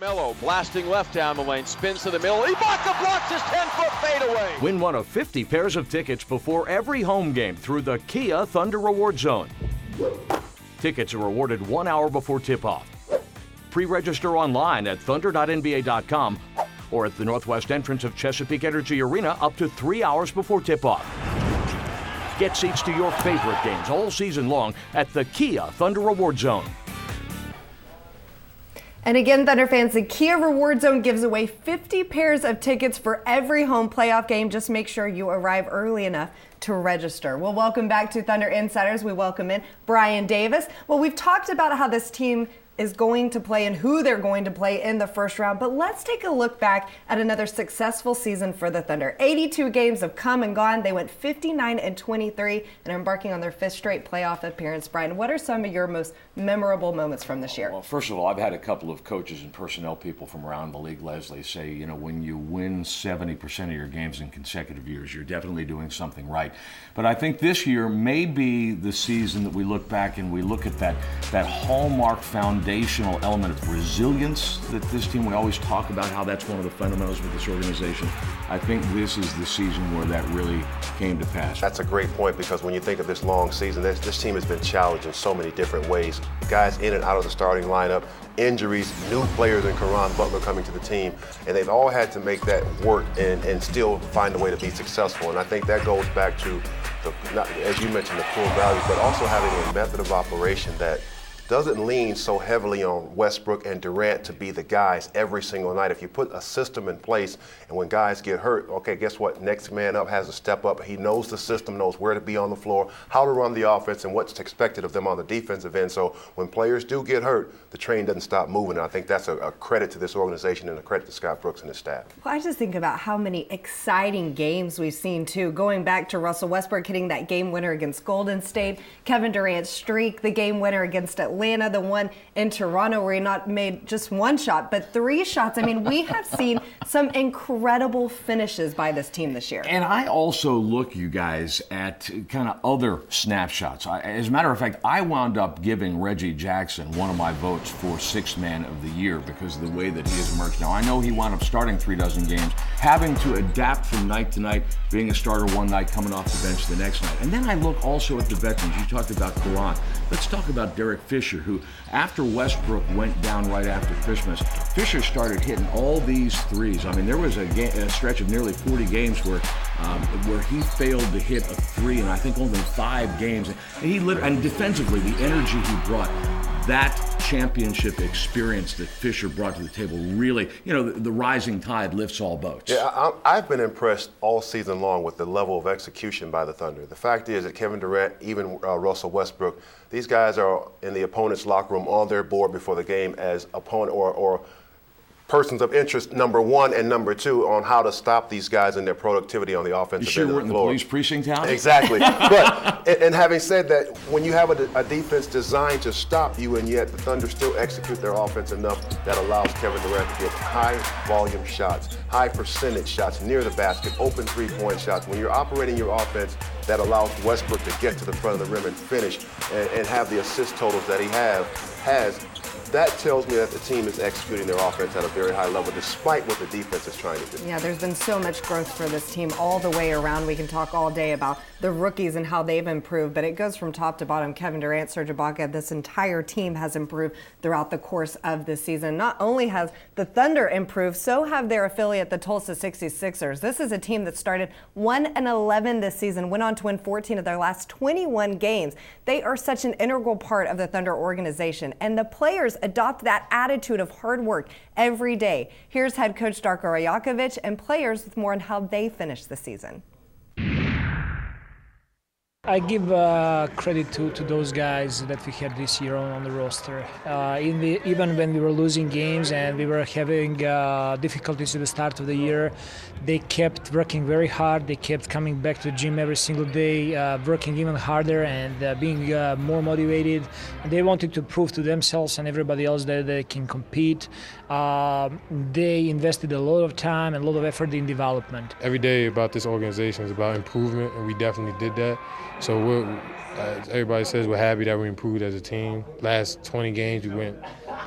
Mello blasting left down the lane, spins to the middle. Ibaka blocks his 10-foot fadeaway. Win one of 50 pairs of tickets before every home game through the Kia Thunder Reward Zone. Tickets are awarded 1 hour before tip-off. Pre-register online at thunder.nba.com or at the northwest entrance of Chesapeake Energy Arena up to 3 hours before tip-off. Get seats to your favorite games all season long at the Kia Thunder Reward Zone. And again, Thunder fans, the Kia Reward Zone gives away 50 pairs of tickets for every home playoff game. Just make sure you arrive early enough to register. Well, welcome back to Thunder Insiders. We welcome in Brian Davis. Well, we've talked about how this team is going to play and who they're going to play in the first round. But let's take a look back at another successful season for the Thunder. 82 games have come and gone. They went 59-23 and are embarking on their 5th straight playoff appearance. Brian, what are some of your most memorable moments from this year? Well, first of all, I've had a couple of coaches and personnel people from around the league, Leslie, say, you know, when you win 70% of your games in consecutive years, you're definitely doing something right. But I think this year may be the season that we look back and we look at that hallmark foundational element of resilience that this team, we always talk about how that's one of the fundamentals with this organization. I think this is the season where that really came to pass. That's a great point, because when you think of this long season, this team has been challenged in so many different ways. Guys in and out of the starting lineup, injuries, new players in Caron Butler coming to the team, and they've all had to make that work and still find a way to be successful. And I think that goes back to, as you mentioned, the core values, but also having a method of operation that doesn't lean so heavily on Westbrook and Durant to be the guys every single night. If you put a system in place and when guys get hurt, okay, guess what? Next man up has to step up. He knows the system, knows where to be on the floor, how to run the offense, and what's expected of them on the defensive end. So when players do get hurt, the train doesn't stop moving. And I think that's a credit to this organization and a credit to Scott Brooks and his staff. Well, I just think about how many exciting games we've seen, too. Going back to Russell Westbrook hitting that game winner against Golden State, Kevin Durant's streak, the game winner against Atlanta, the one in Toronto where he not made just one shot, but 3 shots. I mean, we have seen some incredible finishes by this team this year. And I also look, you guys, at kind of other snapshots. As a matter of fact, I wound up giving Reggie Jackson one of my votes for 6th man of the year because of the way that he has emerged. Now, I know he wound up starting 36 games, having to adapt from night to night, being a starter one night, coming off the bench the next night. And then I look also at the veterans. You talked about Caron. Let's talk about Derek Fisher, who after Westbrook went down right after Christmas, Fisher started hitting all these threes. I mean, there was a stretch of nearly 40 games where he failed to hit a 3 in I think only 5 games. And defensively, the energy he brought, that championship experience that Fisher brought to the table really, you know, the rising tide lifts all boats. Yeah, I've been impressed all season long with the level of execution by the Thunder. The fact is that Kevin Durant, even Russell Westbrook, these guys are in the opponent's locker room on their board before the game as opponent or persons of interest, number 1 and number 2, on how to stop these guys in their productivity on the offensive end of the floor. You sure weren't in the police precinct house? Exactly. But, and having said that, when you have a defense designed to stop you, and yet the Thunder still execute their offense enough that allows Kevin Durant to get high volume shots, high percentage shots near the basket, open 3-point shots. When you're operating your offense that allows Westbrook to get to the front of the rim and finish and have the assist totals that he has, that tells me that the team is executing their offense at a very high level despite what the defense is trying to do. Yeah, there's been so much growth for this team all the way around. We can talk all day about the rookies and how they've improved, but it goes from top to bottom. Kevin Durant, Serge Ibaka, this entire team has improved throughout the course of this season. Not only has the Thunder improved, so have their affiliate, the Tulsa 66ers. This is a team that started 1-11 this season, went on to win 14 of their last 21 games. They are such an integral part of the Thunder organization, and the players adopt that attitude of hard work every day. Here's head coach Darko Rajakovic and players with more on how they finished the season. I give credit to those guys that we had this year on the roster. Even when we were losing games and we were having difficulties at the start of the year, they kept working very hard. They kept coming back to the gym every single day, working even harder and being more motivated. And they wanted to prove to themselves and everybody else that they can compete. They invested a lot of time and a lot of effort in development. Every day about this organization is about improvement, and we definitely did that. So as everybody says, we're happy that we improved as a team. Last 20 games, we went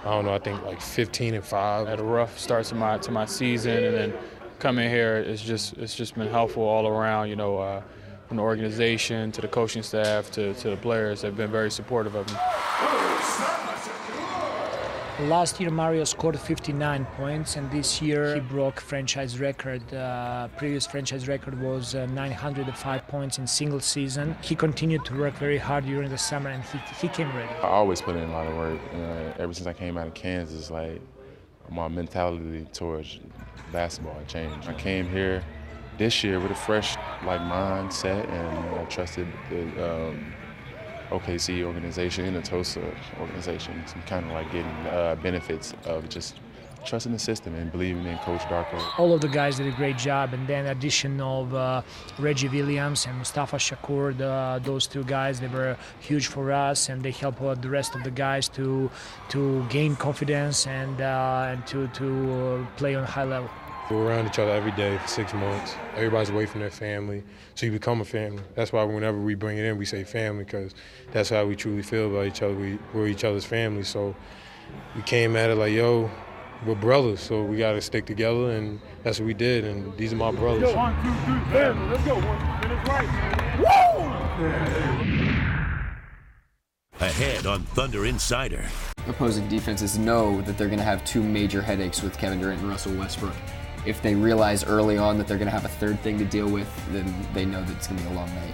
I don't know, I think like 15-5. Had a rough start to my season, and then coming here, it's just been helpful all around. You know, from the organization to the coaching staff to the players, they've been very supportive of me. Last year, Mario scored 59 points, and this year he broke franchise record. Previous franchise record was 905 points in single season. He continued to work very hard during the summer, and he came ready. I always put in a lot of work. You know, ever since I came out of Kansas, like my mentality towards basketball changed. I came here this year with a fresh mindset, and I trusted the OKC organization and the Tulsa organization. So I'm kind of like getting benefits of just trusting the system and believing in Coach Darko. All of the guys did a great job, and then addition of Reggie Williams and Mustafa Shakur, those two guys, they were huge for us, and they helped the rest of the guys to gain confidence and to play on a high level. We're around each other every day for 6 months. Everybody's away from their family, so you become a family. That's why whenever we bring it in, we say family, because that's how we truly feel about each other. We're each other's family, so we came at it like, yo, we're brothers, so we got to stick together, and that's what we did, and these are my brothers. Let's go, 1, 2, 3, family. Let's go, 1, 2, minutes right. Woo! Ahead on Thunder Insider. Opposing defenses know that they're going to have two major headaches with Kevin Durant and Russell Westbrook. If they realize early on that they're going to have a third thing to deal with, then they know that it's going to be a long night.